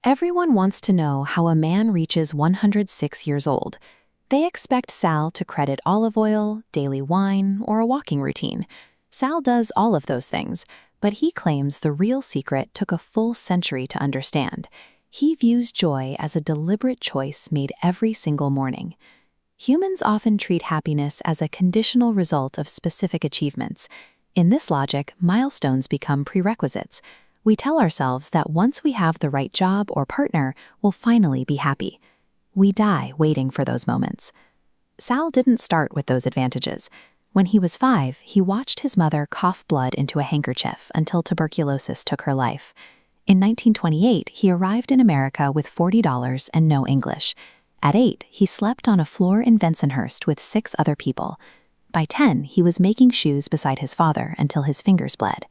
Everyone wants to know how a man reaches 106 years old. They expect Sal to credit olive oil, daily wine, or a walking routine. Sal does all of those things, but he claims the real secret took a full century to understand. He views joy as a deliberate choice made every single morning. Humans often treat happiness as a conditional result of specific achievements. In this logic, milestones become prerequisites. We tell ourselves that once we have the right job or partner, we'll finally be happy. We die waiting for those moments. Sal didn't start with those advantages. When he was 5, he watched his mother cough blood into a handkerchief until tuberculosis took her life. In 1928, he arrived in America with $40 and no English. At 8, he slept on a floor in Bensonhurst with 6 other people. By 10, he was making shoes beside his father until his fingers bled.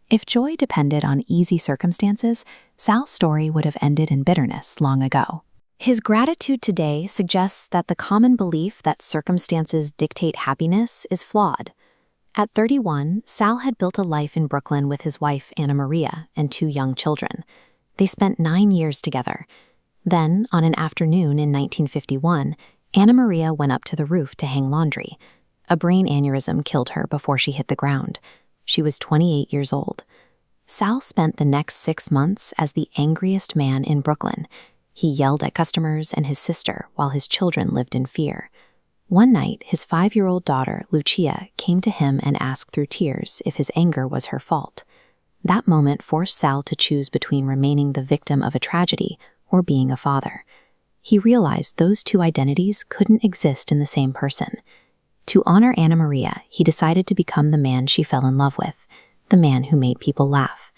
If joy depended on easy circumstances, Sal's story would have ended in bitterness long ago. His gratitude today suggests that the common belief that circumstances dictate happiness is flawed. At 31, Sal had built a life in Brooklyn with his wife Anna Maria and 2 young children. They spent 9 years together. Then, on an afternoon in 1951, Anna Maria went up to the roof to hang laundry. A brain aneurysm killed her before she hit the ground. She was 28 years old. Sal spent the next 6 months as the angriest man in Brooklyn. He yelled at customers and his sister while his children lived in fear. One night, his 5-year-old daughter, Lucia, came to him and asked through tears if his anger was her fault. That moment forced Sal to choose between remaining the victim of a tragedy or being a father. He realized those 2 identities couldn't exist in the same person. To honor Anna Maria, he decided to become the man she fell in love with, the man who made people laugh.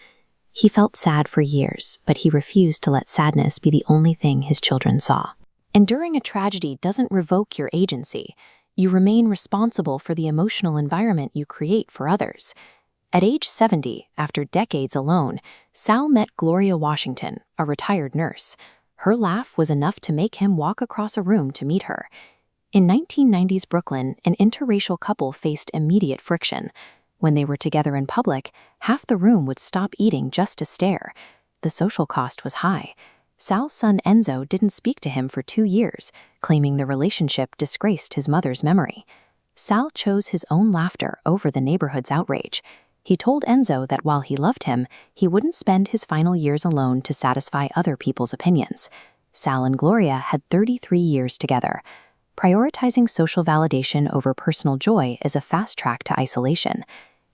He felt sad for years, but he refused to let sadness be the only thing his children saw. Enduring a tragedy doesn't revoke your agency. You remain responsible for the emotional environment you create for others. At age 70, after decades alone, Sal met Gloria Washington, a retired nurse. Her laugh was enough to make him walk across a room to meet her. In 1990s Brooklyn, an interracial couple faced immediate friction. When they were together in public, half the room would stop eating just to stare. The social cost was high. Sal's son Enzo didn't speak to him for 2 years, claiming the relationship disgraced his mother's memory. Sal chose his own laughter over the neighborhood's outrage. He told Enzo that while he loved him, he wouldn't spend his final years alone to satisfy other people's opinions. Sal and Gloria had 33 years together. Prioritizing social validation over personal joy is a fast track to isolation.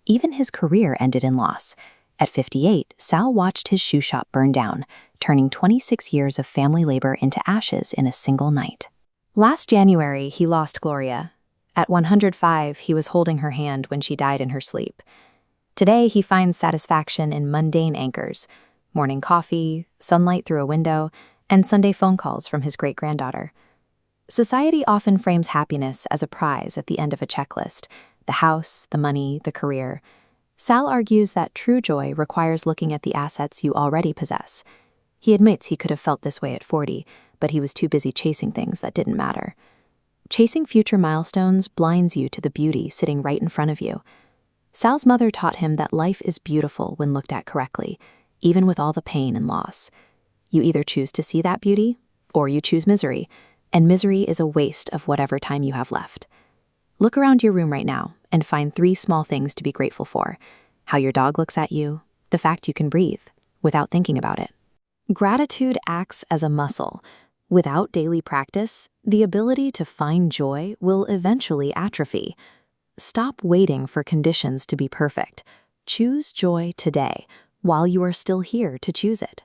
Even his career ended in loss. At 58, Sal watched his shoe shop burn down, turning 26 years of family labor into ashes in a single night. Last January, he lost Gloria. At 105, he was holding her hand when she died in her sleep. Today, he finds satisfaction in mundane anchors: morning coffee, sunlight through a window, and Sunday phone calls from his great-granddaughter. Society often frames happiness as a prize at the end of a checklist: the house, the money, the career. Sal argues that true joy requires looking at the assets you already possess. He admits he could have felt this way at 40, but he was too busy chasing things that didn't matter. Chasing future milestones blinds you to the beauty sitting right in front of you. Sal's mother taught him that life is beautiful when looked at correctly, even with all the pain and loss. You either choose to see that beauty, or you choose misery, and misery is a waste of whatever time you have left. Look around your room right now and find 3 small things to be grateful for: how your dog looks at you, the fact you can breathe without thinking about it. Gratitude acts as a muscle. Without daily practice, the ability to find joy will eventually atrophy. Stop waiting for conditions to be perfect. Choose joy today, while you are still here to choose it.